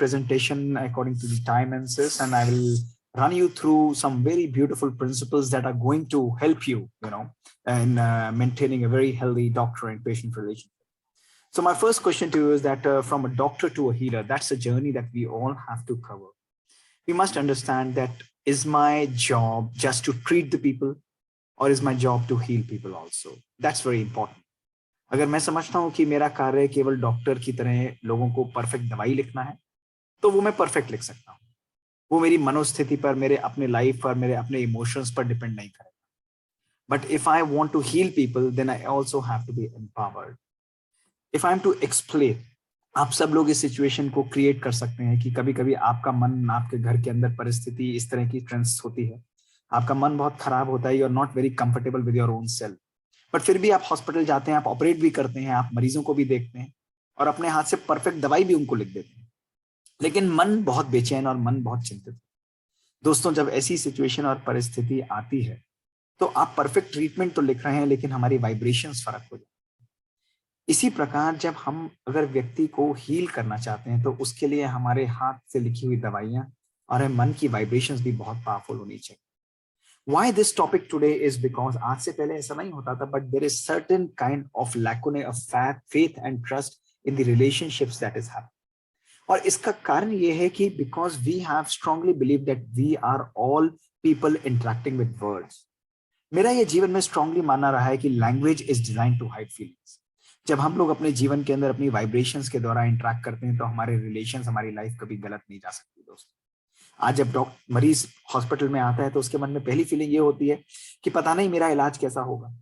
presentation according to the time and sis, and I will run you through some very beautiful principles that are going to help you, in maintaining a very healthy doctor and patient relationship. So my first question to you is that from a doctor to a healer, that's a journey that we all have to cover. We must understand that, is my job just to treat the people, or is my job to heal people also? That's very important. अगर मैं समझता हूं कि मेरा कार्य केवल doctor की तरह लोगों को परफेक्ट दवाई लिखना है, तो वो मैं परफेक्ट लिख सकता हूं. वो मेरी मनोस्थिति पर, मेरे अपने लाइफ पर, मेरे अपने इमोशंस पर डिपेंड नहीं करेगा. But if I want to heal people, then I also have to be empowered. If I am to explain, आप सब लोग इस सिचुएशन को क्रिएट कर सकते हैं कि कभी कभी आपका मन, आपके घर के अंदर परिस्थिति इस तरह की ट्रेंड्स होती है, आपका मन बहुत खराब होता है, you are not very comfortable with your own self, but फिर भी आप हॉस्पिटल जाते हैं, आप ऑपरेट भी करते हैं, आप मरीजों को भी देखते हैं और अपने हाथ से परफेक्ट दवाई भी उनको लिख देते हैं, लेकिन मन बहुत बेचैन और मन बहुत चिंतित. दोस्तों, जब ऐसी सिचुएशन और परिस्थिति आती है तो आप परफेक्ट ट्रीटमेंट तो लिख रहे हैं, लेकिन हमारी वाइब्रेशंस फर्क हो जाती है. इसी प्रकार जब हम अगर व्यक्ति को हील करना चाहते हैं, तो उसके लिए हमारे हाथ से लिखी हुई दवाइयां और मन की वाइब्रेशंस भी बहुत पावरफुल होनी चाहिए. Why this topic today is because आज से पहले ऐसा नहीं होता था, but there is certain kind of lacunae of faith and trust in the relationships that is happening. और इसका कारण ये है कि because we have strongly believed that we are all people interacting with words. मेरा ये जीवन में strongly मानना रहा है कि language is designed to hide feelings. जब हम लोग अपने जीवन के अंदर अपनी वाइब्रेशंस के द्वारा इंटरेक्ट करते हैं, तो हमारे रिलेशंस, हमारी लाइफ कभी गलत नहीं जा सकती. दोस्तों, आज जब मरीज हॉस्पिटल में आता है तो उसके मन में पहली फीलिंग ये होती है कि पता नहीं मेरा इलाज कैसा होगा.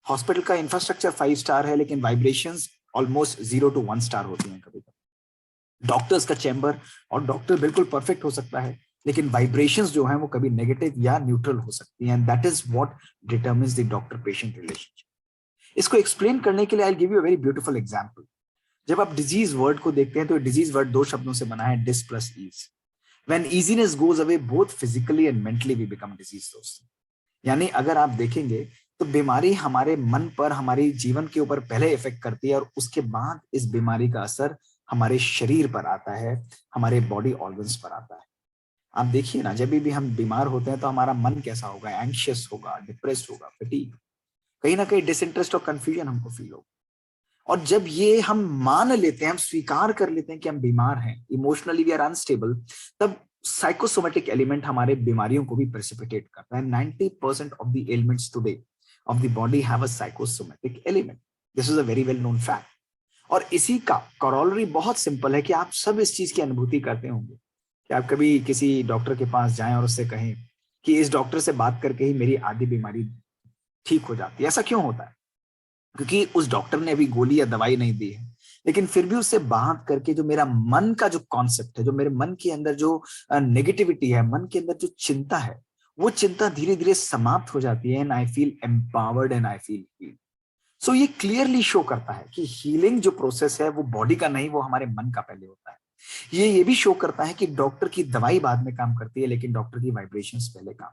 हॉस्पिटल का इंफ्रास्ट्रक्चर 5 स्टार है, लेकिन वाइब्रेशंस ऑलमोस्ट 0 to 1 स्टार होती हैं. कभी कभी डॉक्टर्स का चैम्बर और डॉक्टर बिल्कुल परफेक्ट हो सकता है, लेकिन वाइब्रेशंस जो हैं वो कभी नेगेटिव या न्यूट्रल हो सकती हैं. That is what determines the doctor patient relationship. इसको एक्सप्लेन करने के लिए I will give you a very beautiful example. जब आप डिजीज वर्ड को देखते हैं, तो डिजीज वर्ड 2 शब्दों से बना है, dis plus ease. When easiness goes away, both physically and mentally we become disease. दोस्तों, यानी अगर आप देखेंगे तो बीमारी हमारे मन पर, हमारी जीवन के ऊपर पहले इफेक्ट करती है, और उसके बाद इस बीमारी का असर हमारे शरीर पर आता है, हमारे बॉडी ऑर्गन्स पर आता है. आप देखिए ना, जब भी हम बीमार होते हैं तो हमारा मन कैसा होगा? एंग्शियस होगा, डिप्रेस्ड होगा, फटीग, कहीं ना कहीं डिसइंटरेस्ट और कंफ्यूजन हमको फील होगा. और जब ये हम मान लेते हैं, हम स्वीकार कर लेते हैं कि हम बीमार हैं, इमोशनली वी आर अनस्टेबल, तब साइकोसोमेटिक एलिमेंट हमारे बीमारियों को भी प्रेसिपिटेट करता है. 90% of the elements today of the body have a psychosomatic element. This is a very well known fact. और इसी का कॉरोलरी बहुत सिंपल है कि आप सब इस चीज की अनुभूति करते होंगे कि आप कभी किसी डॉक्टर के पास जाएं और उससे कहें कि इस डॉक्टर से बात करके ही मेरी आधी बीमारी ठीक हो जाती है. ऐसा क्यों होता है? क्योंकि उस डॉक्टर ने अभी गोली या दवाई नहीं दी है, लेकिन फिर भी उससे बात करके जो मेरा मन का जो कॉन्सेप्ट है, जो मेरे मन के अंदर जो नेगेटिविटी है, मन के अंदर जो चिंता है, वो चिंता धीरे धीरे समाप्त हो जाती है. And I feel empowered and I feel healed. So ये क्लियरली शो करता है कि हीलिंग जो प्रोसेस है वो बॉडी का नहीं, वो हमारे मन का पहले होता है. ये भी शो करता है कि डॉक्टर की दवाई बाद में काम करती है, लेकिन डॉक्टर की वाइब्रेशंस पहले काम.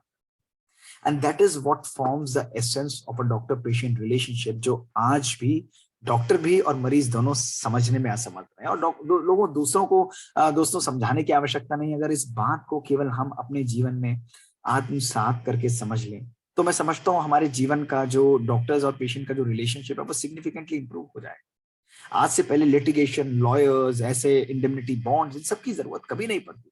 And that is what forms the essence of a doctor-patient relationship, जो आज भी डॉक्टर भी और मरीज दोनों समझने में असमर्थ हैं. और लोगों दूसरों को दोस्तों समझाने की आवश्यकता नहीं. अगर इस बात को केवल हम अपने जीवन में आत्मसात करके समझ लें, तो मैं समझता हूँ हमारे जीवन का जो डॉक्टर्स और पेशेंट का जो रिलेशनशिप है वो सिग्निफिकेंटली इंप्रूव हो जाएगा. आज से पहले लिटिगेशन, लॉयर्स, ऐसे इंडेमनिटी बॉन्ड्स, इन सबकी जरूरत कभी नहीं पड़ती.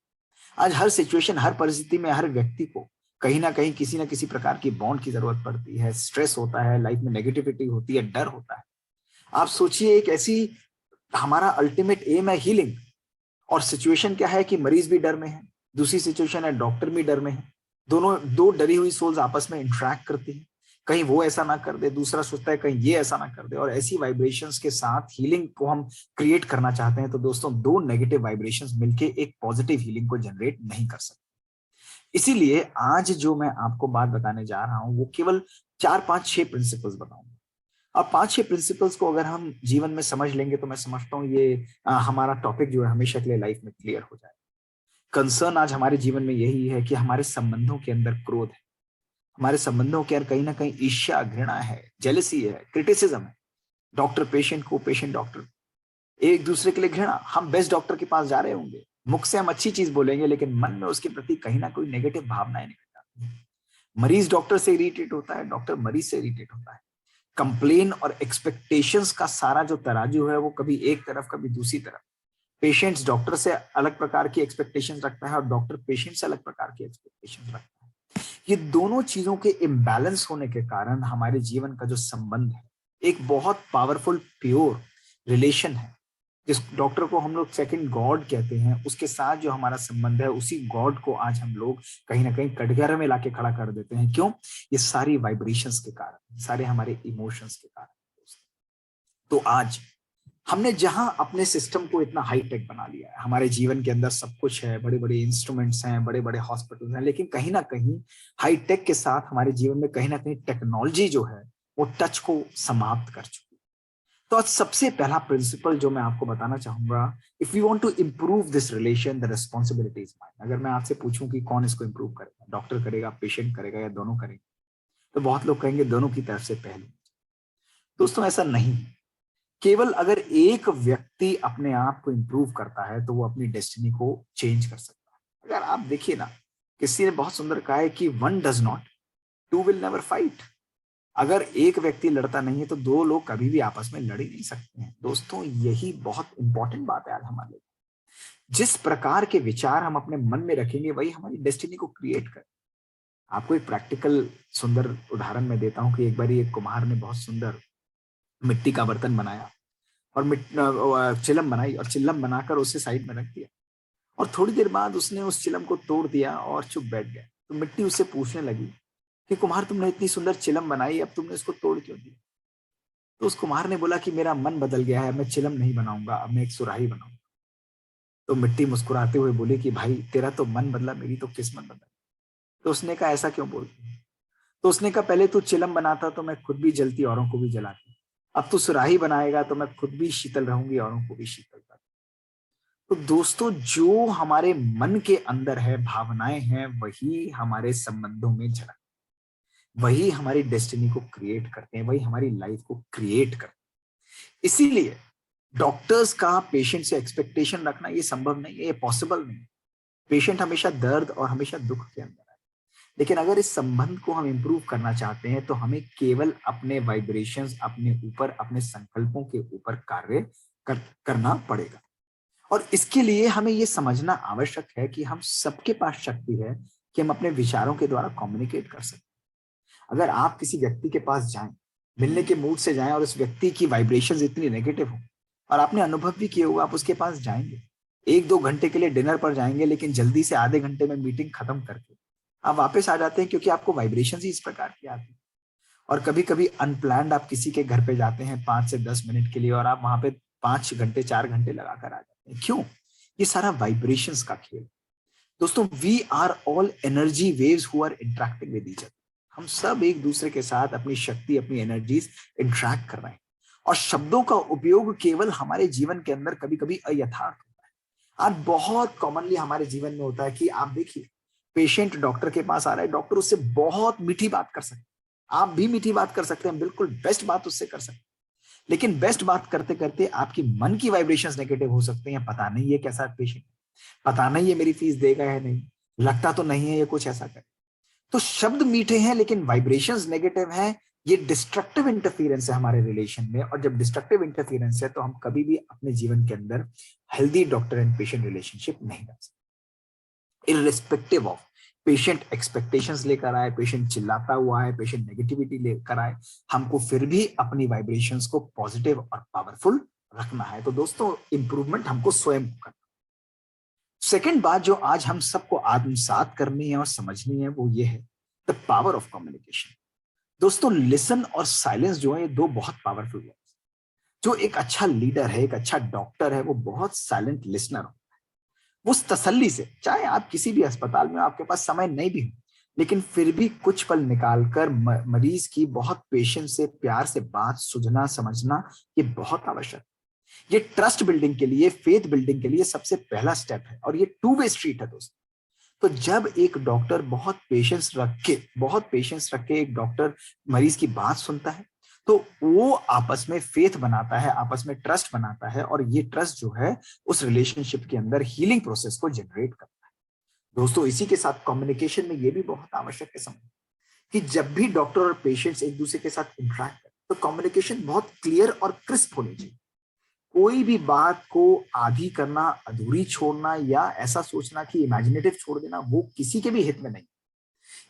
आज हर सिचुएशन, हर परिस्थिति में हर व्यक्ति को कहीं ना कहीं किसी ना किसी प्रकार की बॉन्ड की जरूरत पड़ती है. स्ट्रेस होता है, लाइफ में नेगेटिविटी होती है, डर होता है. आप सोचिए, एक ऐसी हमारा अल्टीमेट एम है हीलिंग, और सिचुएशन क्या है कि मरीज भी डर में है, दूसरी सिचुएशन है डॉक्टर भी डर में है. दोनों दो डरी हुई सोल्स आपस में इंटरेक्ट करती है. कहीं वो ऐसा ना कर दे, दूसरा सोचता है कहीं ये ऐसा ना कर दे. और ऐसी वाइब्रेशंस के साथ हीलिंग को हम क्रिएट करना चाहते हैं, तो दोस्तों 2 नेगेटिव वाइब्रेशंस मिलके एक पॉजिटिव हीलिंग को जनरेट नहीं कर सकते. इसीलिए आज जो मैं आपको बात बताने जा रहा हूं, वो केवल 4, 5, 6 प्रिंसिपल्स बताऊंगा. और 5-6 प्रिंसिपल्स को अगर हम जीवन में समझ लेंगे, तो मैं समझता हूँ ये हमारा टॉपिक जो है हमेशा के लिए लाइफ में क्लियर हो जाए. कंसर्न आज हमारे जीवन में यही है कि हमारे संबंधों के अंदर क्रोध है, हमारे संबंधों के अंदर कहीं ना कहीं ईर्ष्या, घृणा है, जेलसी है, क्रिटिसिज्म है. डॉक्टर पेशेंट को, पेशेंट डॉक्टर, एक दूसरे के लिए घृणा. हम बेस्ट डॉक्टर के पास जा रहे होंगे, मुख से हम अच्छी चीज बोलेंगे लेकिन मन में उसके प्रति कहीं ना कोई नेगेटिव भावनाएं निकल जाती हैं। मरीज डॉक्टर से इरिटेट होता है, डॉक्टर मरीज से इरिटेट होता है। कंप्लेन और एक्सपेक्टेशंस का सारा जो तराजू है वो कभी एक तरफ कभी दूसरी तरफ। पेशेंट्स डॉक्टर से अलग प्रकार की एक्सपेक्टेशंस रखता है और डॉक्टर पेशेंट से अलग प्रकार की एक्सपेक्टेशंस रखता है। ये दोनों चीजों के इम्बैलेंस होने के कारण हमारे जीवन का जो संबंध है, एक बहुत पावरफुल प्योर रिलेशन है, जिस डॉक्टर को हम लोग सेकंड गॉड कहते हैं, उसके साथ जो हमारा संबंध है, उसी गॉड को आज हम लोग कहीं ना कहीं कटघरे में लाके खड़ा कर देते हैं। क्यों? ये सारी वाइब्रेशंस के कारण, सारे हमारे इमोशंस के कारण। तो आज हमने जहां अपने सिस्टम को इतना हाई टेक बना लिया है, हमारे जीवन के अंदर सब कुछ है, बड़े बड़े इंस्ट्रूमेंट्स हैं, बड़े बड़े हॉस्पिटल हैं, लेकिन कहीं ना कहीं हाई टेक के साथ हमारे जीवन में कहीं ना कहीं टेक्नोलॉजी जो है वो टच को समाप्त कर चुकी है। तो आज सबसे पहला प्रिंसिपल जो मैं आपको बताना चाहूंगा, if you want to improve this relation, the responsibility is mine. अगर मैं आपसे पूछूं कि कौन इसको इंप्रूव करेगा, डॉक्टर करेगा, पेशेंट करेगा या दोनों करेंगे, तो बहुत लोग कहेंगे दोनों की तरफ से पहले। दोस्तों ऐसा नहीं है। केवल अगर एक व्यक्ति अपने आप को इंप्रूव करता है तो वो अपनी डेस्टिनी को चेंज कर सकता है। अगर आप देखिए ना, किसी ने बहुत सुंदर कहा है कि one does not, two will never fight. अगर एक व्यक्ति लड़ता नहीं है तो दो लोग कभी भी आपस में लड़ ही नहीं सकते हैं। दोस्तों यही बहुत इंपॉर्टेंट बात है आज हमारे लिए। जिस प्रकार के विचार हम अपने मन में रखेंगे वही हमारी डेस्टिनी को क्रिएट करे। आपको एक प्रैक्टिकल सुंदर उदाहरण मैं देता हूं कि एक बार एक कुम्हार ने बहुत सुंदर मिट्टी का बर्तन बनाया और चिलम बनाई और चिल्लम बनाकर उसे साइड में रख दिया। और थोड़ी देर बाद उसने उस चिलम को तोड़ दिया और चुप बैठ गया। तो मिट्टी उससे पूछने लगी कि कुम्हार तुमने इतनी सुंदर चिलम बनाई, अब तुमने इसको तोड़ क्यों दिया? तो उस कुम्हार ने बोला कि मेरा मन बदल गया है, मैं चिलम नहीं बनाऊंगा, अब मैं एक सुराही बनाऊंगा। तो मिट्टी मुस्कुराते हुए बोली कि भाई तेरा तो मन बदला, मेरी तो किस्मत बदल। तो उसने कहा ऐसा क्यों बोलती है? तो उसने कहा पहले तू चिलम बनाता तो मैं खुद भी जलती औरों को भी जलाती, अब तू सुराही बनाएगा तो मैं खुद भी शीतल रहूंगी औरों को भी शीतल कर। तो दोस्तों जो हमारे मन के अंदर है, भावनाएं हैं, वही हमारे संबंधों में झलक, वही हमारी डेस्टिनी को क्रिएट करते हैं, वही हमारी लाइफ को क्रिएट करते हैं। इसीलिए डॉक्टर्स का पेशेंट से एक्सपेक्टेशन रखना ये संभव नहीं है, ये पॉसिबल नहीं है। पेशेंट हमेशा दर्द और हमेशा दुख के अंदर है। लेकिन अगर इस संबंध को हम इंप्रूव करना चाहते हैं तो हमें केवल अपने वाइब्रेशंस, अपने ऊपर, अपने संकल्पों के ऊपर कार्य करना पड़ेगा। और इसके लिए हमें यह समझना आवश्यक है कि हम सबके पास शक्ति है कि हम अपने विचारों के द्वारा कम्युनिकेट कर सकते हैं। अगर आप किसी व्यक्ति के पास जाएं, मिलने के मूड से जाएं और उस व्यक्ति की वाइब्रेशंस इतनी नेगेटिव हो, और आपने अनुभव भी किया होगा, आप उसके पास जाएंगे, 1-2 घंटे के लिए डिनर पर जाएंगे, लेकिन जल्दी से आधे घंटे में मीटिंग खत्म करके आप वापस आ जाते हैं, क्योंकि आपको वाइब्रेशंस ही इस प्रकार की आती है। और कभी कभी अनप्लान्ड आप किसी के घर पे जाते हैं 5 से 10 मिनट के लिए और आप वहां पे 5 घंटे 4 घंटे लगाकर आ जाते हैं। क्यों? ये सारा वाइब्रेशंस का खेल। दोस्तों we are all energy waves who are interacting with each other. हम सब एक दूसरे के साथ अपनी शक्ति, अपनी एनर्जीज इंटरेक्ट कर रहे हैं। और शब्दों का उपयोग केवल हमारे जीवन के अंदर कभी कभी अयथार्थ होता है। आज बहुत कॉमनली हमारे जीवन में होता है कि आप देखिए, पेशेंट डॉक्टर के पास आ रहा है, डॉक्टर उससे बहुत मीठी बात कर सकते हैं, आप भी मीठी बात कर सकते हैं, बिल्कुल बेस्ट बात उससे कर सकते हैं। लेकिन बेस्ट बात करते करते आपकी मन की वाइब्रेशंस नेगेटिव हो सकते हैं। पता नहीं ये कैसा पेशेंट, पता नहीं ये मेरी फीस देगा है नहीं, लगता तो नहीं है ये कुछ ऐसा करे। तो शब्द मीठे हैं लेकिन वाइब्रेशंस नेगेटिव हैं। ये डिस्ट्रक्टिव इंटरफेरेंस है हमारे रिलेशन में। और जब डिस्ट्रक्टिव इंटरफेरेंस है तो हम कभी भी अपने जीवन के अंदर healthy doctor and patient relationship नहीं रख सकते। इररिस्पेक्टिव ऑफ पेशेंट एक्सपेक्टेशंस लेकर आए, पेशेंट चिल्लाता हुआ है, पेशेंट नेगेटिविटी लेकर आए, हमको फिर भी अपनी वाइब्रेशंस को पॉजिटिव और पावरफुल रखना है। तो दोस्तों इंप्रूवमेंट हमको स्वयं करना। सेकंड बात जो आज हम सबको आत्मसात करनी है और समझनी है वो ये है द पावर ऑफ कम्युनिकेशन। दोस्तों लिसन और साइलेंस जो है ये दो बहुत पावरफुल वर्ड्स। जो एक अच्छा लीडर है, एक अच्छा डॉक्टर है, वो बहुत साइलेंट लिसनर हो। उस तसल्ली से, चाहे आप किसी भी अस्पताल में, आपके पास समय नहीं भी हो, लेकिन फिर भी कुछ पल निकालकर मरीज की बहुत पेशेंस से, प्यार से बात सुझना, समझना, ये बहुत आवश्यक है। ये ट्रस्ट बिल्डिंग के लिए, फेथ बिल्डिंग के लिए सबसे पहला स्टेप है। और ये टू वे स्ट्रीट है दोस्तों। तो जब एक डॉक्टर बहुत पेशेंस रख के एक डॉक्टर मरीज की बात सुनता है, तो वो आपस में फेथ बनाता है, आपस में ट्रस्ट बनाता है, और ये ट्रस्ट जो है उस रिलेशनशिप के अंदर हीलिंग प्रोसेस को जनरेट करता है। दोस्तों इसी के साथ कम्युनिकेशन में ये भी बहुत आवश्यक है समझ कि जब भी डॉक्टर और पेशेंट्स एक दूसरे के साथ इंटरेक्ट करें तो कम्युनिकेशन बहुत क्लियर और क्रिस्प होनी चाहिए। कोई भी बात को आधी करना, अधूरी छोड़ना या ऐसा सोचना कि इमेजिनेटिव छोड़ देना, वो किसी के भी हित में नहीं।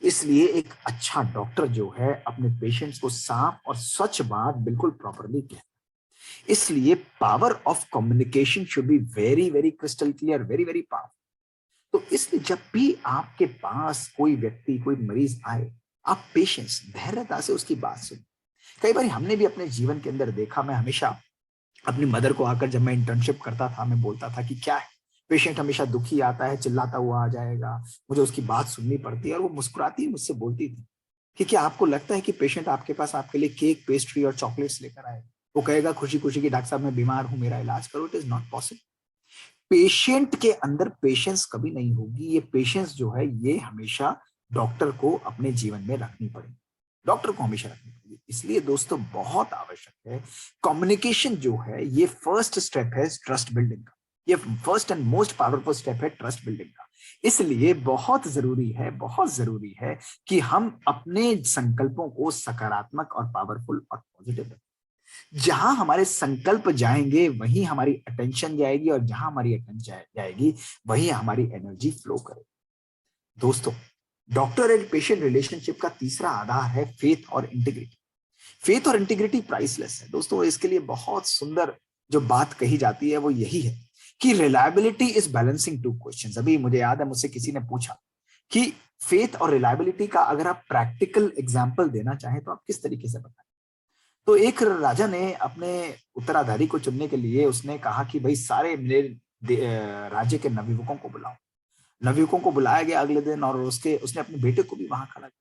इसलिए एक अच्छा डॉक्टर जो है अपने पेशेंट्स को साफ और स्वच्छ बात बिल्कुल प्रॉपरली कहता है। इसलिए power of communication should be very very crystal clear, very very powerful. तो इसलिए जब भी आपके पास कोई व्यक्ति, कोई मरीज आए, आप पेशेंस, धैर्यता से उसकी बात सुन। कई बार हमने भी अपने जीवन के अंदर देखा, मैं हमेशा अपनी मदर को आकर जब मैं इंटर्नशिप करता था, मैं बोलता था कि क्या है, पेशेंट हमेशा दुखी आता है, चिल्लाता हुआ आ जाएगा, मुझे उसकी बात सुननी पड़ती है। और वो मुस्कुराती मुझसे बोलती थी कि क्या आपको लगता है कि पेशेंट आपके पास आपके लिए केक, पेस्ट्री और चॉकलेट्स लेकर आए, वो कहेगा खुशी खुशी कि डॉक्टर साहब मैं बीमार हूं, मेरा इलाज करो? It is not possible. Patient के अंदर पेशेंस कभी नहीं होगी। ये पेशेंस जो है ये हमेशा डॉक्टर को अपने जीवन में रखनी पड़ेगी, डॉक्टर को हमेशा रखनी पड़ेगी। इसलिए दोस्तों बहुत आवश्यक है कम्युनिकेशन जो है, ये फर्स्ट स्टेप है ट्रस्ट बिल्डिंग का। ये first and most powerful step है ट्रस्ट बिल्डिंग का। इसलिए बहुत जरूरी है, बहुत जरूरी है कि हम अपने संकल्पों को सकारात्मक और पावरफुल और पॉजिटिव रखें। जहां हमारे संकल्प जाएंगे वहीं हमारी अटेंशन जाएगी, और जहां हमारी अटेंशन जाएगी वहीं हमारी एनर्जी फ्लो करेगी। दोस्तों डॉक्टर एंड पेशेंट रिलेशनशिप का तीसरा आधार है फेथ और इंटीग्रिटी। फेथ और इंटीग्रिटी प्राइसलेस है दोस्तों। इसके लिए बहुत सुंदर जो बात कही जाती है वो यही है कि reliability is balancing two questions. अभी मुझे याद है मुझसे किसी ने पूछा कि फेथ और रिलायबिलिटी का अगर आप प्रैक्टिकल एग्जाम्पल देना चाहें तो आप किस तरीके से बताएं। तो एक राजा ने अपने उत्तराधारी को चुनने के लिए उसने कहा कि भाई सारे मेरे राज्य के नवयुवकों को बुलाओ। नवयुवकों को बुलाया गया अगले दिन, और उसके उसने अपने बेटे को भी वहां खड़ा किया,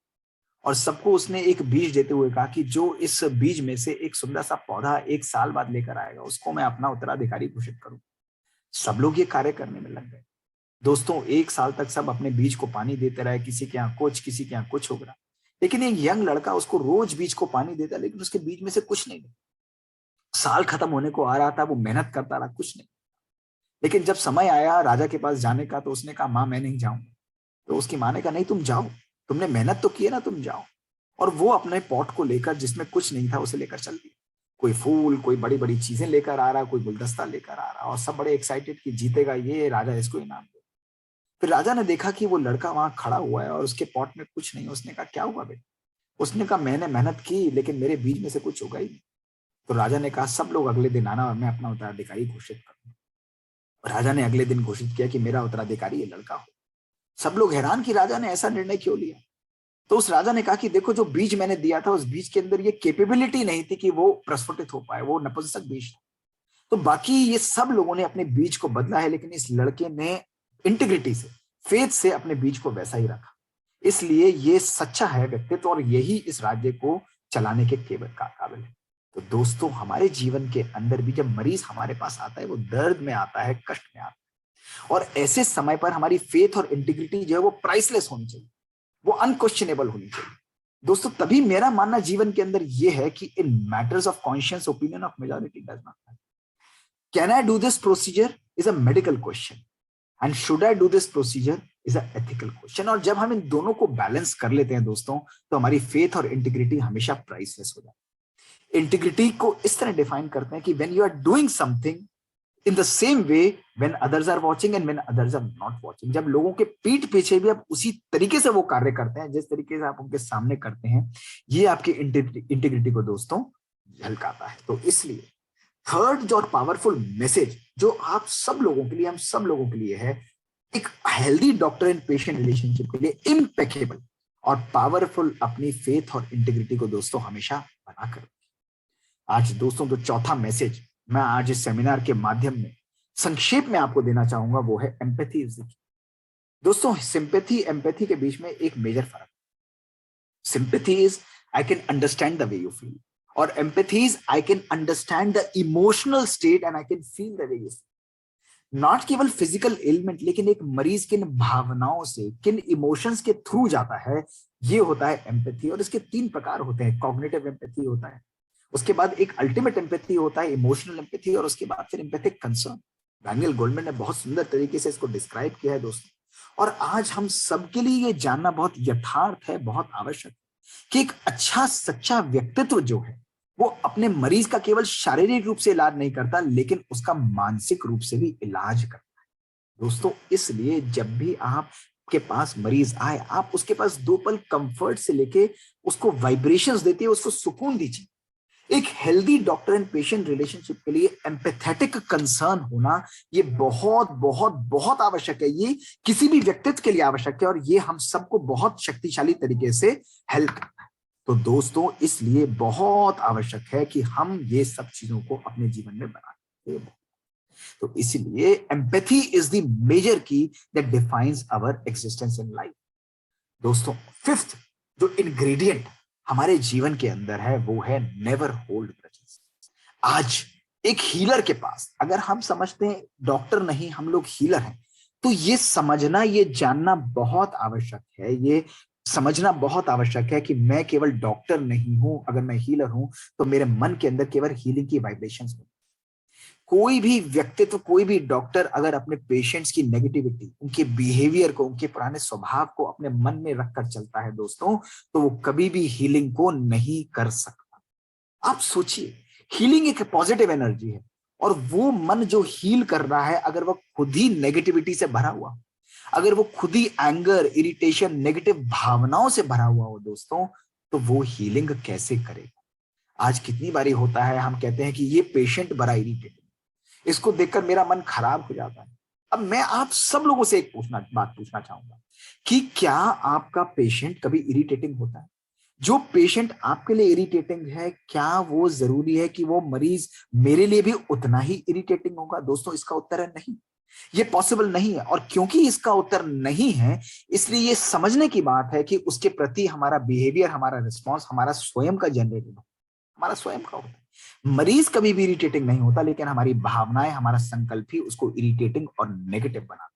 और सबको उसने एक बीज देते हुए कहा कि जो इस बीज में से एक सुंदर सा पौधा 1 साल बाद लेकर आएगा उसको मैं अपना उत्तराधिकारी घोषित करूं। सब लोग ये कार्य करने में लग गए। दोस्तों 1 साल तक सब अपने बीज को पानी देते रहे, किसी के यहाँ कुछ, किसी के यहाँ कुछ हो रहा। लेकिन एक यंग लड़का उसको रोज बीज को पानी देता, लेकिन उसके बीज में से कुछ नहीं निकला। साल खत्म होने को आ रहा था, वो मेहनत करता रहा, कुछ नहीं। लेकिन जब समय आया राजा के पास जाने का तो उसने कहा माँ मैं नहीं जाऊंगा। तो उसकी माँ ने कहा नहीं तुम जाओ, तुमने मेहनत तो की है ना, तुम जाओ। और वो अपने पॉट को लेकर, जिसमें कुछ नहीं था, उसे लेकर चल दिया। कोई फूल, कोई बड़ी बड़ी चीजें लेकर आ रहा, कोई गुलदस्ता लेकर आ रहा, और सब बड़े एक्साइटेड कि जीतेगा ये, राजा इसको इनाम दे। फिर राजा ने देखा कि वो लड़का वहां खड़ा हुआ है और उसके पॉट में कुछ नहीं। उसने कहा क्या हुआ बेटा? उसने कहा मैंने मेहनत की लेकिन मेरे बीज में से कुछ होगा ही नहीं। तो राजा ने कहा सब लोग अगले दिन आना और मैं अपना उत्तराधिकारी घोषित करूंगा। राजा ने अगले दिन घोषित किया कि मेरा उत्तराधिकारी ये लड़का हो। सब लोग हैरान कि राजा ने ऐसा निर्णय क्यों लिया। तो उस राजा ने कहा कि देखो जो बीज मैंने दिया था उस बीज के अंदर ये कैपेबिलिटी नहीं थी कि वो प्रस्फुटित हो पाए, वो नपुंसक बीज था। तो बाकी ये सब लोगों ने अपने बीज को बदला है, लेकिन इस लड़के ने इंटीग्रिटी से, फेथ से अपने बीज को वैसा ही रखा। इसलिए ये सच्चा है व्यक्तित्व, और यही इस राज्य को चलाने के केवल का काबिल है। तो दोस्तों हमारे जीवन के अंदर भी जब मरीज हमारे पास आता है वो दर्द में आता है, कष्ट में आता है, और ऐसे समय पर हमारी फेथ और इंटीग्रिटी जो है वो प्राइसलेस होनी चाहिए, वो अनक्वेश्चनेबल होनी चाहिए। दोस्तों तभी मेरा मानना जीवन के अंदर ये है कि in matters of conscious opinion of majority does not matter. Can I do this procedure is a medical question, and should I do this procedure is a ethical question. और जब हम इन दोनों को बैलेंस कर लेते हैं दोस्तों, तो हमारी फेथ और इंटीग्रिटी हमेशा प्राइसलेस हो जाती है। इंटीग्रिटी को इस तरह डिफाइन करते हैं कि when you are doing something in the same way when others are watching and when others are not watching. जब लोगों के पीठ पीछे भी आप उसी तरीके से वो कार्य करते हैं जिस तरीके से आप उनके सामने करते हैं, ये आपकी इंटीग्रिटी को दोस्तों झलकाता है। तो इसलिए थर्ड जो पावरफुल मैसेज जो आप सब लोगों के लिए, हम सब लोगों के लिए है, एक healthy doctor and patient relationship के लिए इम्पेकेबल और पावरफुल अपनी फेथ और इंटीग्रिटी को दोस्तों हमेशा बनाकर। आज दोस्तों जो चौथा मैसेज मैं आज इस सेमिनार के माध्यम में संक्षेप में आपको देना चाहूंगा वो है एम्पैथी इज द की। दोस्तों सिंपैथी एम्पैथी के बीच में एक मेजर फर्क। Sympathy is I can understand the way you feel, और empathy is I can understand the emotional state and I can feel the way you feel. Not केवल physical element, लेकिन एक मरीज किन भावनाओं से, किन इमोशंस के थ्रू जाता है, ये होता है एम्पैथी। और इसके 3 प्रकार होते हैं। कॉग्निटिव एम्पैथी होता है, उसके बाद एक अल्टीमेट एम्पैथी होता है, इमोशनल एम्पैथी, और उसके बाद फिर एम्पैथिक कंसर्न। डैनियल गोल्डमैन ने बहुत सुंदर तरीके से इसको डिस्क्राइब किया है दोस्तों। और आज हम सबके लिए ये जानना बहुत यथार्थ है, बहुत आवश्यक है कि एक अच्छा सच्चा व्यक्तित्व जो है वो अपने मरीज का केवल शारीरिक रूप से इलाज नहीं करता, लेकिन उसका मानसिक रूप से भी इलाज करता है दोस्तों। इसलिए जब भी आपके पास मरीज आए, आप उसके पास 2 पल कंफर्ट से लेके उसको वाइब्रेशंस देती है, उसको सुकून दीजिए। एक healthy doctor and patient relationship के लिए एम्पैथेटिक कंसर्न होना ये बहुत बहुत बहुत आवश्यक है। ये किसी भी व्यक्तित्व के लिए आवश्यक है, और ये हम सबको बहुत शक्तिशाली तरीके से हेल्प करता है। तो दोस्तों, इसलिए बहुत आवश्यक है कि हम ये सब चीजों को अपने जीवन में बनाए। तो इसीलिए empathy is the major key that defines our existence in life. दोस्तों, फिफ्थ जो इंग्रेडिएंट हमारे जीवन के अंदर है वो है नेवर होल्ड ग्रजेस। आज एक हीलर के पास, अगर हम समझते हैं डॉक्टर नहीं हम लोग हीलर हैं, तो ये समझना, ये जानना बहुत आवश्यक है, ये समझना बहुत आवश्यक है कि मैं केवल डॉक्टर नहीं हूं। अगर मैं हीलर हूं तो मेरे मन के अंदर केवल हीलिंग की वाइब्रेशंस हों। कोई भी व्यक्तित्व, कोई भी डॉक्टर अगर अपने पेशेंट्स की नेगेटिविटी, उनके बिहेवियर को, उनके पुराने स्वभाव को अपने मन में रखकर चलता है दोस्तों, तो वो कभी भी हीलिंग को नहीं कर सकता। आप सोचिए, हीलिंग एक पॉजिटिव एनर्जी है, और वो मन जो हील कर रहा है, अगर वो खुद ही नेगेटिविटी से भरा हुआ, अगर वो खुद ही एंगर, इरिटेशन, नेगेटिव भावनाओं से भरा हुआ हो दोस्तों, तो वो हीलिंग कैसे करेगा। आज कितनी बारी होता है, हम कहते हैं कि ये पेशेंट बड़ा इरिटेटिंग, इसको देखकर मेरा मन खराब हो जाता है। अब मैं आप सब लोगों से एक बात पूछना चाहूंगा कि क्या आपका पेशेंट कभी इरिटेटिंग होता है? जो पेशेंट आपके लिए इरिटेटिंग है, क्या वो जरूरी है कि वो मरीज मेरे लिए भी उतना ही इरिटेटिंग होगा? दोस्तों, इसका उत्तर है नहीं। ये पॉसिबल नहीं है। और क्योंकि इसका उत्तर नहीं है, इसलिए ये समझने की बात है कि उसके प्रति हमारा बिहेवियर, हमारा रिस्पॉन्स हमारा स्वयं का जनरेटेड हो, हमारा स्वयं का होता है। मरीज कभी भी इरिटेटिंग नहीं होता, लेकिन हमारी भावनाएं, हमारा संकल्प ही उसको इरिटेटिंग और नेगेटिव बनाता है।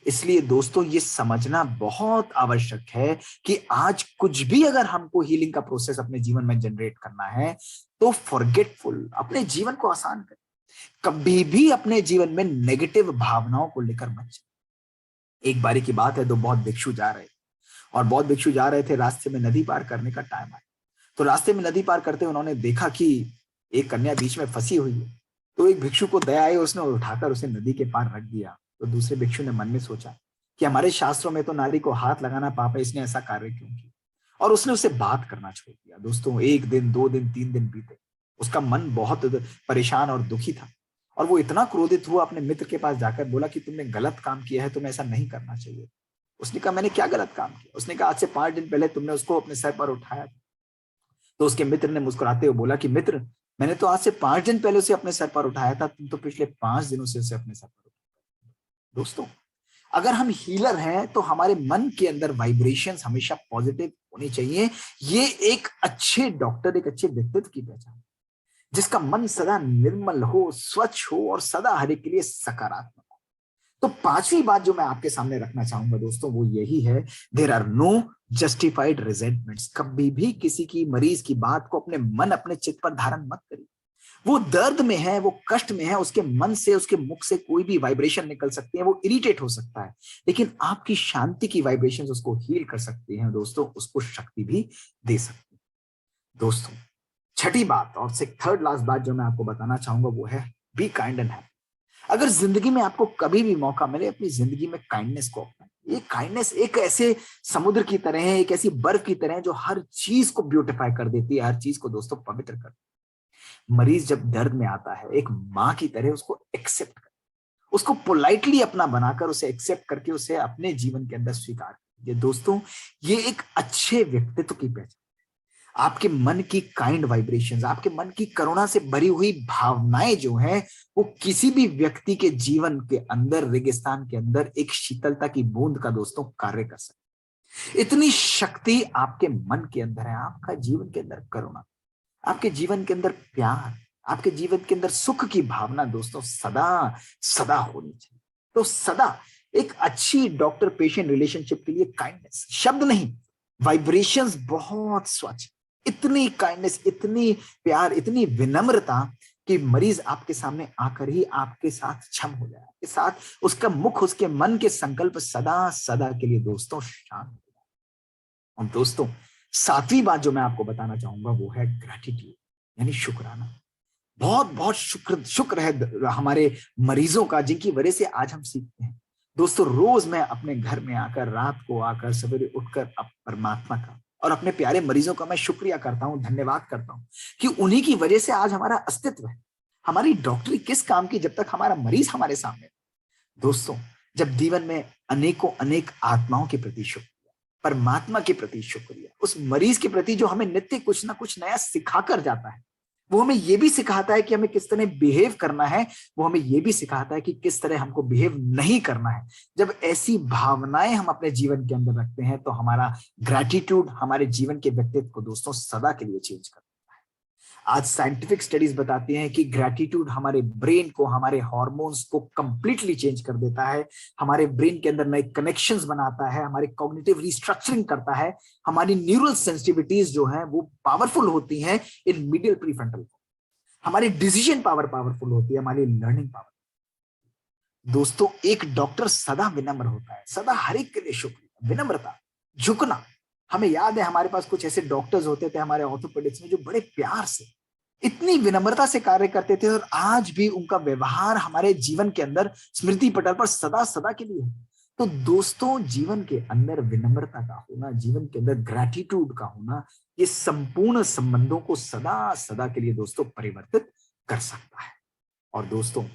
इसलिए दोस्तों, ये समझना बहुत आवश्यक है कि आज कुछ भी अगर हमको हीलिंग का प्रोसेस अपने जीवन में जनरेट करना है, तो फॉरगेटफुल, अपने जीवन को आसान करें। कभी भी अपने जीवन में नेगेटिव भावनाओं को लेकर मत चलें। एक बारी की बात है, दो बहुत भिक्षु जा रहे थे, और बहुत भिक्षु जा रहे थे, रास्ते में नदी पार करने का टाइम आया। तो रास्ते में नदी पार करते उन्होंने देखा कि एक कन्या बीच में फंसी हुई है। तो एक भिक्षु को दया आई, उसने उठाकर उसे नदी के पार रख दिया। तो दूसरे भिक्षु ने मन में सोचा कि हमारे शास्त्रों में तो नारी को हाथ लगाना पाप है, इसने ऐसा कार्य क्यों किया? और उसने उसे बात करना छोड़ दिया। दोस्तों, 1 दिन, 2 दिन, 3 दिन बीते, उसका मन बहुत परेशान और दुखी था, और वो इतना क्रोधित हुआ, अपने मित्र के पास जाकर बोला कि तुमने गलत काम किया है, तुम्हें ऐसा नहीं करना चाहिए। उसने कहा, मैंने क्या गलत काम किया? उसने कहा, आज से 5 दिन पहले तुमने उसको अपने सर पर उठाया। तो उसके मित्र ने मुस्कुराते हुए बोला कि मित्र, मैंने तो आज से 5 दिन पहले उसे अपने सर पर उठाया था, तुम तो पिछले 5 दिनों से उसे अपने सर पर उठाया। दोस्तों, अगर हम हीलर हैं तो हमारे मन के अंदर वाइब्रेशंस हमेशा पॉजिटिव होनी चाहिए। ये एक अच्छे डॉक्टर, एक अच्छे व्यक्तित्व की पहचान, जिसका मन सदा निर्मल हो, स्वच्छ हो, और सदा हर एक के लिए सकारात्मक। तो पांचवी बात जो मैं आपके सामने रखना चाहूंगा दोस्तों, वो यही है, देयर आर नो जस्टिफाइड रिजेंटमेंट्स। कभी भी किसी की, मरीज की बात को अपने मन, अपने चित्त पर धारण मत करिए। वो दर्द में है, वो कष्ट में है, उसके मन से, उसके मुख से कोई भी वाइब्रेशन निकल सकती है, वो इरिटेट हो सकता है, लेकिन आपकी शांति की वाइब्रेशन उसको हील कर सकती हैं दोस्तों, उसको शक्ति भी दे सकती है। दोस्तों, छठी बात और से थर्ड लास्ट बात जो मैं आपको बताना चाहूंगा वो है, बी काइंड एंड हैप्पी। अगर जिंदगी में आपको कभी भी मौका मिले, अपनी जिंदगी में काइंडनेस को अपनाएं। ये काइंडनेस एक ऐसे समुद्र की तरह है, एक ऐसी बर्फ की तरह है, जो हर चीज को ब्यूटिफाई कर देती है, हर चीज को दोस्तों पवित्र कर देती है। मरीज जब दर्द में आता है, एक माँ की तरह उसको एक्सेप्ट कर, उसको पोलाइटली अपना बनाकर, उसे एक्सेप्ट करके, उसे अपने जीवन के अंदर स्वीकार कीजिए। दोस्तों, ये एक अच्छे व्यक्तित्व की पहचान। आपके मन की काइंड वाइब्रेशंस, आपके मन की करुणा से भरी हुई भावनाएं जो हैं, वो किसी भी व्यक्ति के जीवन के अंदर, रेगिस्तान के अंदर एक शीतलता की बूंद का दोस्तों कार्य कर सकती। इतनी शक्ति आपके मन के अंदर है। आपका जीवन के अंदर करुणा, आपके जीवन के अंदर प्यार, आपके जीवन के अंदर सुख की भावना दोस्तों सदा सदा होनी चाहिए। तो सदा एक अच्छी डॉक्टर पेशेंट रिलेशनशिप के लिए काइंडनेस, शब्द नहीं, वाइब्रेशंस बहुत स्वच्छ, इतनी काइंडनेस, इतनी प्यार, इतनी विनम्रता कि मरीज आपके सामने आकर ही आपके साथ क्षम हो जाए, आपके साथ उसका मुख, उसके मन के संकल्प सदा सदा के लिए दोस्तों शांत हो जाए। और दोस्तों, सातवीं बात जो मैं आपको बताना चाहूंगा वो है ग्रैटिट्यूड, यानी शुक्राना। बहुत बहुत शुक्र है हमारे मरीजों का, जिनकी वजह से आज हम सीखते हैं। दोस्तों, रोज मैं अपने घर में आकर, रात को आकर, सवेरे उठकर परमात्मा का और अपने प्यारे मरीजों का मैं शुक्रिया करता हूं, धन्यवाद करता हूं कि उन्हीं की वजह से आज हमारा अस्तित्व है। हमारी डॉक्टरी किस काम की जब तक हमारा मरीज हमारे सामने। दोस्तों, जब जीवन में अनेकों अनेक आत्माओं के प्रति शुक्रिया, परमात्मा के प्रति शुक्रिया, उस मरीज के प्रति जो हमें नित्य कुछ ना कुछ नया सिखाकर जाता है, वो हमें ये भी सिखाता है कि हमें किस तरह बिहेव करना है, वो हमें ये भी सिखाता है कि किस तरह हमको बिहेव नहीं करना है। जब ऐसी भावनाएं हम अपने जीवन के अंदर रखते हैं तो हमारा ग्रैटिट्यूड हमारे जीवन के व्यक्तित्व को दोस्तों सदा के लिए चेंज करता है। आज साइंटिफिक स्टडीज बताती हैं कि ग्रैटिट्यूड हमारे ब्रेन को, हमारे हार्मोन्स को कंप्लीटली चेंज कर देता है, हमारे ब्रेन के अंदर नए कनेक्शंस बनाता है, हमारे कॉग्निटिव रिस्ट्रक्चरिंग करता है, हमारी न्यूरल सेंसिटिविटीज जो हैं वो पावरफुल होती हैं इन मीडियल प्रीफ्रंटल, हमारी डिसीजन पावर पावरफुल होती है, हमारी लर्निंग पावर। दोस्तों, एक डॉक्टर सदा विनम्र होता है, सदा हर एक के लिए शुक्रिया, विनम्रता, झुकना। हमें याद है हमारे पास कुछ ऐसे डॉक्टर्स होते थे हमारे ऑर्थोपेडिक्स में जो बड़े प्यार से, इतनी विनम्रता से कार्य करते थे, और आज भी उनका व्यवहार हमारे जीवन के अंदर स्मृति पटल पर सदा सदा के लिए है। तो दोस्तों, जीवन के अंदर विनम्रता का होना, जीवन के अंदर ग्रैटिट्यूड का होना, ये संपूर्ण संबंधों को सदा सदा के लिए दोस्तों परिवर्तित कर सकता है। और दोस्तों,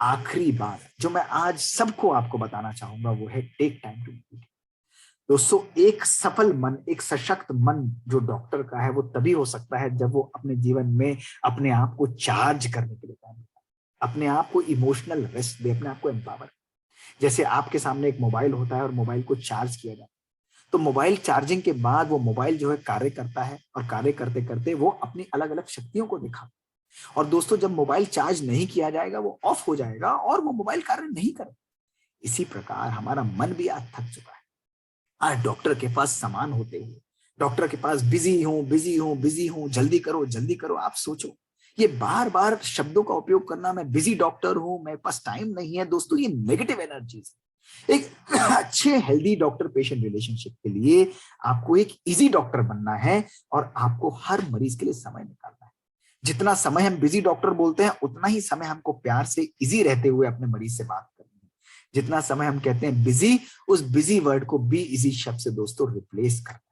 आखिरी बात जो मैं आज सबको आपको बताना चाहूंगा वो है टेक टाइम टू मीट। दोस्तों, एक सफल मन, एक सशक्त मन जो डॉक्टर का है वो तभी हो सकता है जब वो अपने जीवन में अपने आप को चार्ज करने के लिए काम करे, अपने आप को इमोशनल रेस्ट दे, अपने आप को एम्पावर। जैसे आपके सामने एक मोबाइल होता है और मोबाइल को चार्ज किया जाता है, तो मोबाइल चार्जिंग के बाद वो मोबाइल जो है कार्य करता है, और कार्य करते करते वो अपनी अलग अलग शक्तियों को दिखाता है। और दोस्तों, जब मोबाइल चार्ज नहीं किया जाएगा वो ऑफ हो जाएगा और वो मोबाइल कार्य नहीं करेगा। इसी प्रकार हमारा मन भी आज थक चुका है। आज डॉक्टर के पास सामान होते हुए, डॉक्टर के पास बिजी हूं, बिजी हूं, बिजी हूं, जल्दी करो, जल्दी करो। आप सोचो, ये बार बार शब्दों का उपयोग करना, मैं बिजी डॉक्टर हूं, मेरे पास टाइम नहीं है, दोस्तों ये नेगेटिव एनर्जीज। एक अच्छे हेल्दी डॉक्टर पेशेंट रिलेशनशिप के लिए आपको एक इजी डॉक्टर बनना है, और आपको हर मरीज के लिए समय निकालना है। जितना समय हम बिजी डॉक्टर बोलते हैं, उतना ही समय हमको प्यार से इजी रहते हुए अपने मरीज से बात करनी है। जितना समय हम कहते हैं बिजी, उस बिजी वर्ड को बी इजी शब्द से दोस्तों रिप्लेस करना है।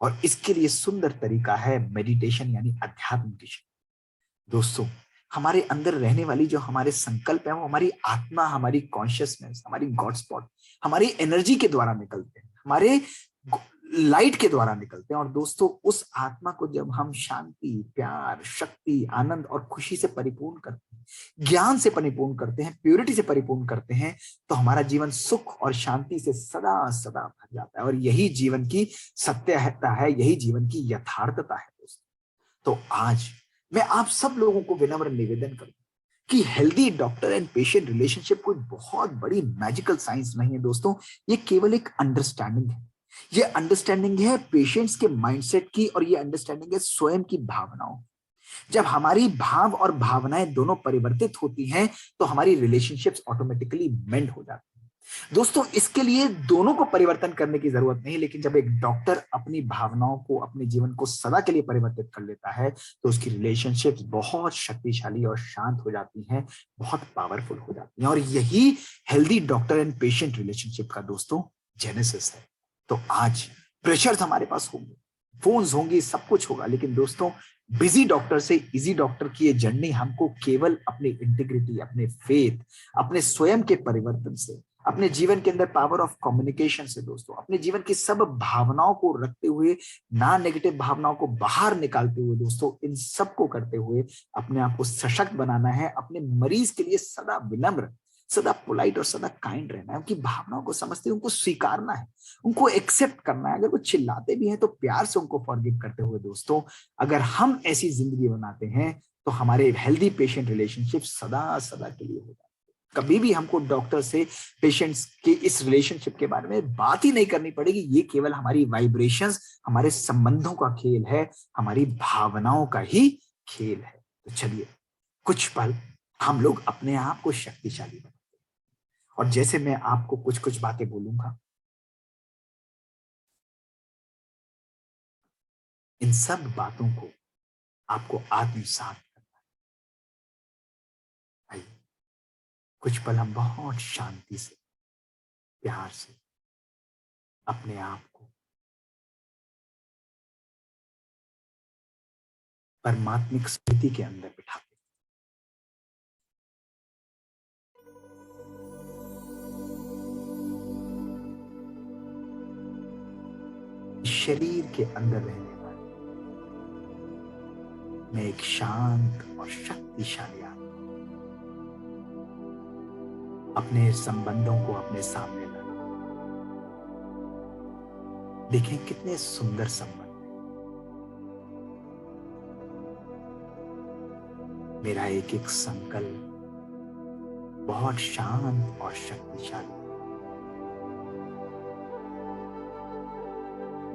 और इसके लिए सुंदर तरीका है मेडिटेशन, यानी अध्यात्म की शक्ति। दोस्तों, हमारे अंदर रहने वाली जो हमारे संकल्प है वो हमारी आत्मा, हमारी कॉन्शियसनेस, हमारी गॉड स्पॉट, हमारी एनर्जी के द्वारा निकलते हैं, हमारे लाइट के द्वारा निकलते हैं। और दोस्तों, उस आत्मा को जब हम शांति, प्यार, शक्ति, आनंद और खुशी से परिपूर्ण करते हैं, ज्ञान से परिपूर्ण करते हैं, प्योरिटी से परिपूर्ण करते हैं, तो हमारा जीवन सुख और शांति से सदा सदा भर जाता है। और यही जीवन की सत्यता है, यही जीवन की यथार्थता है दोस्तों। तो आज मैं आप सब लोगों को विनम्र निवेदन करूं कि healthy doctor and patient relationship कोई बहुत बड़ी मैजिकल साइंस नहीं है दोस्तों, ये केवल एक अंडरस्टैंडिंग है। ये अंडरस्टैंडिंग है पेशेंट्स के माइंडसेट की, और ये अंडरस्टैंडिंग है स्वयं की भावनाओं। जब हमारी भाव और भावनाएं दोनों परिवर्तित होती हैं तो हमारी रिलेशनशिप्स ऑटोमेटिकली मेंड हो जाती हैं। दोस्तों, इसके लिए दोनों को परिवर्तन करने की जरूरत नहीं, लेकिन जब एक डॉक्टर अपनी भावनाओं को, अपने जीवन को सदा के लिए परिवर्तित कर लेता है तो उसकी रिलेशनशिप्स बहुत शक्तिशाली और शांत हो जाती हैं, बहुत पावरफुल हो जाती हैं। और यही healthy doctor and patient relationship का दोस्तों जेनेसिस है। तो आज प्रेशर्स हमारे पास होंगे, फोन्स होंगी, सब कुछ होगा, लेकिन दोस्तों बिजी डॉक्टर से इजी डॉक्टर की ये जर्नी हमको केवल अपनी इंटीग्रिटी, अपने फेथ, अपने स्वयं के परिवर्तन से, अपने जीवन के अंदर पावर ऑफ कम्युनिकेशन से दोस्तों, अपने जीवन की सब भावनाओं को रखते हुए, ना नेगेटिव भावनाओं को बाहर निकालते हुए दोस्तों, इन सब को करते हुए अपने आप को सशक्त बनाना है। अपने मरीज के लिए सदा विनम्र, सदा पोलाइट और सदा काइंड रहना है। उनकी भावनाओं को समझते हुए उनको स्वीकारना है, उनको एक्सेप्ट करना है। अगर वो चिल्लाते भी हैं तो प्यार से उनको फॉरगिव करते हुए दोस्तों, अगर हम ऐसी जिंदगी बनाते हैं तो हमारे हेल्दी पेशेंट रिलेशनशिप सदा सदा के लिए होगा। कभी भी हमको डॉक्टर से पेशेंट्स के इस रिलेशनशिप के बारे में बात ही नहीं करनी पड़ेगी। ये केवल हमारी वाइब्रेशंस, हमारे संबंधों का खेल है, हमारी भावनाओं का ही खेल है। तो चलिए कुछ पल हम लोग अपने आप को शक्तिशाली बनाते हैं। और जैसे मैं आपको कुछ कुछ बातें बोलूंगा, इन सब बातों को आपको आत्मसात करना है। आइए कुछ पल हम बहुत शांति से, प्यार से अपने आप को परमात्मिक स्थिति के अंदर बिठाते हैं। शरीर के अंदर रहने वाले मैं एक शांत और शक्तिशाली आत्मा अपने संबंधों को अपने सामने लाए। देखें कितने सुंदर संबंध। मेरा एक एक संकल्प बहुत शांत और शक्तिशाली।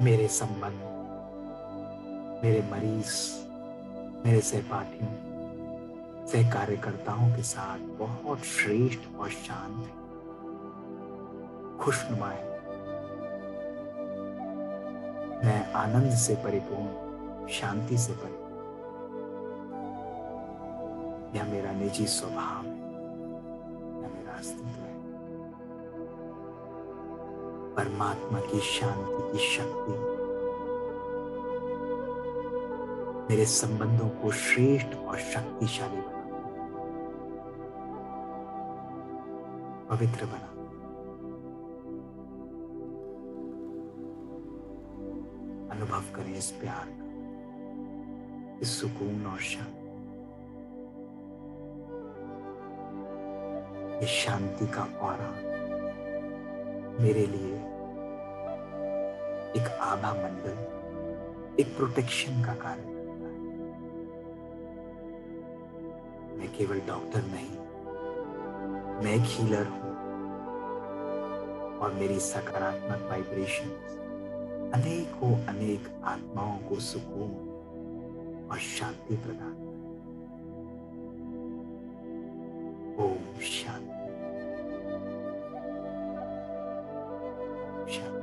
मेरे संबंध, मेरे मरीज, मेरे सहपाठियों, सहकार्यकर्ताओं के साथ बहुत श्रेष्ठ और शांत है, खुशनुमा है। मैं आनंद से परिपूर्ण, शांति से परिपूर्ण। यह मेरा निजी स्वभाव है, यह मेरा अस्तित्व है। परमात्मा की शांति की शक्ति मेरे संबंधों को श्रेष्ठ और शक्तिशाली बना, पवित्र बना। अनुभव करें इस प्यार का, इस सुकून और शांति। इस शांति का ऑरा मेरे लिए एक आभा मंडल, एक प्रोटेक्शन का कार्य करता है। मैं केवल डॉक्टर नहीं, मैं एक हीलर हूं और मेरी सकारात्मक वाइब्रेशन अनेकों अनेक आत्माओं को सुकून और शांति प्रदान करती है। ओम शांति, शांति।